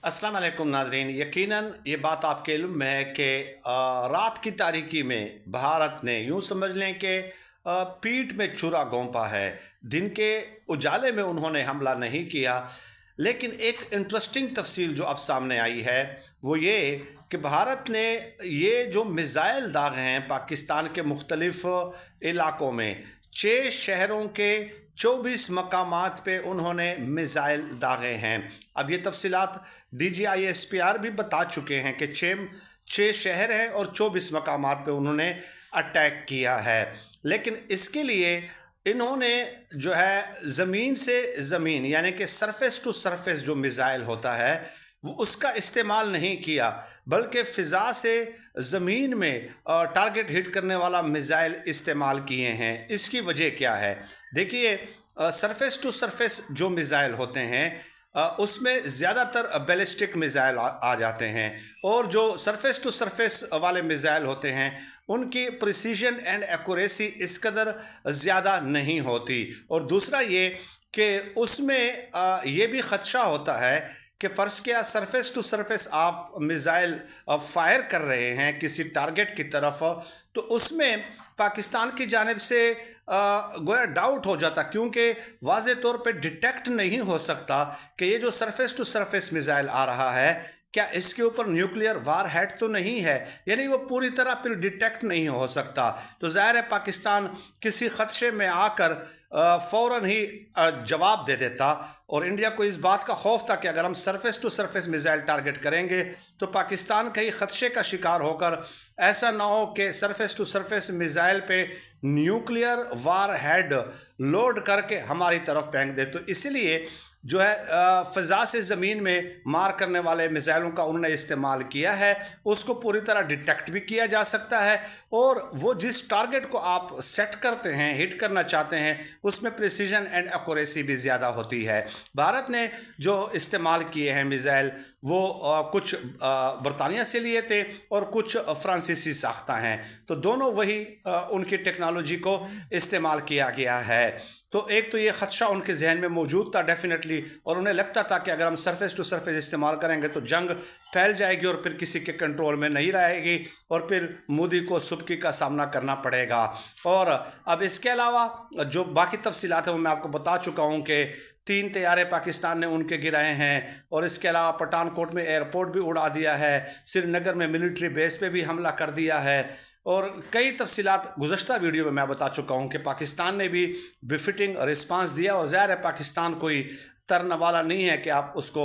अस्सलाम वालेकुम नाज़रीन। यकीनन ये बात आपके इल्म में है कि रात की तारीकी में भारत ने यूं समझ लें कि पीठ में छुरा घोंपा है। दिन के उजाले में उन्होंने हमला नहीं किया, लेकिन एक इंटरेस्टिंग तफसील जो अब सामने आई है वो ये कि भारत ने ये जो मिज़ाइल दागे हैं पाकिस्तान के मुख्तलिफ इलाकों में, 6 शहरों के 24 मकामात पे उन्होंने मिज़ाइल दागे हैं। अब ये तफसीलात DGISPR भी बता चुके हैं कि 6 शहर हैं और 24 मकामात पे उन्होंने अटैक किया है। लेकिन इसके लिए इन्होंने जो है ज़मीन से ज़मीन यानी कि सरफेस टू सरफेस जो मिज़ाइल होता है वो उसका इस्तेमाल नहीं किया, बल्कि फ़िज़ा से ज़मीन में टारगेट हिट करने वाला मिज़ाइल इस्तेमाल किए हैं। इसकी वजह क्या है? देखिए, सरफेस टू सरफेस जो मिज़ाइल होते हैं उसमें ज़्यादातर बैलिस्टिक मिज़ाइल आ जाते हैं, और जो सरफेस टू सरफेस वाले मिज़ाइल होते हैं उनकी प्रिसीजन एंड एक्यूरेसी इस कदर ज़्यादा नहीं होती। और दूसरा ये कि उसमें ये भी ख़दशा होता है कि फ़र्ज़ किया सरफेस टू सरफेस आप मिज़ाइल फायर कर रहे हैं किसी टारगेट की तरफ, तो उसमें पाकिस्तान की जानिब से गोया डाउट हो जाता, क्योंकि वाज़े तौर पे डिटेक्ट नहीं हो सकता कि ये जो सरफेस टू सरफेस मिज़ाइल आ रहा है क्या इसके ऊपर न्यूक्लियर वार हेड तो नहीं है, यानी वो पूरी तरह फिर डिटेक्ट नहीं हो सकता। तो ज़ाहिर है पाकिस्तान किसी ख़दशे में आकर फ़ौरन ही जवाब दे देता, और इंडिया को इस बात का खौफ था कि अगर हम surface to surface missile target करेंगे तो पाकिस्तान कहीं ख़दशे का शिकार होकर ऐसा ना हो कि सरफेस टू सरफेस मिज़ाइल पे न्यूक्लियर वार हेड लोड करके हमारी तरफ फेंक दे। तो इसलिए जो है फ़िज़ा से ज़मीन में मार करने वाले मिज़ाइलों का उन्होंने इस्तेमाल किया है। उसको पूरी तरह डिटेक्ट भी किया जा सकता है, और वो जिस टारगेट को आप सेट करते हैं, हिट करना चाहते हैं, उसमें प्रिसीजन एंड एक्यूरेसी भी ज़्यादा होती है। भारत ने जो इस्तेमाल किए हैं मिज़ाइल वो कुछ बरतानिया से लिए थे और कुछ फ्रांसीसी साख्ता हैं, तो दोनों वही उनकी टेक्नोलॉजी को इस्तेमाल किया गया है। तो एक तो ये ख़दशा उनके जहन में मौजूद था डेफिनेटली, और उन्हें लगता था कि अगर हम सरफेस टू सरफेस इस्तेमाल करेंगे तो जंग फैल जाएगी और फिर किसी के कंट्रोल में नहीं रहेगी, और फिर मोदी को सुबकी का सामना करना पड़ेगा। और अब इसके अलावा जो बाकी तफसीलात हैं वो मैं आपको बता चुका हूँ कि 3 तैयारे पाकिस्तान ने उनके गिराए हैं, और इसके अलावा पठानकोट में एयरपोर्ट भी उड़ा दिया है, श्रीनगर में मिलिट्री बेस पे भी हमला कर दिया है, और कई तफसीलात गुज़श्ता वीडियो में मैं बता चुका हूँ कि पाकिस्तान ने भी बिफिटिंग रिस्पांस दिया। और ज़ाहिर है पाकिस्तान कोई तरने वाला नहीं है कि आप उसको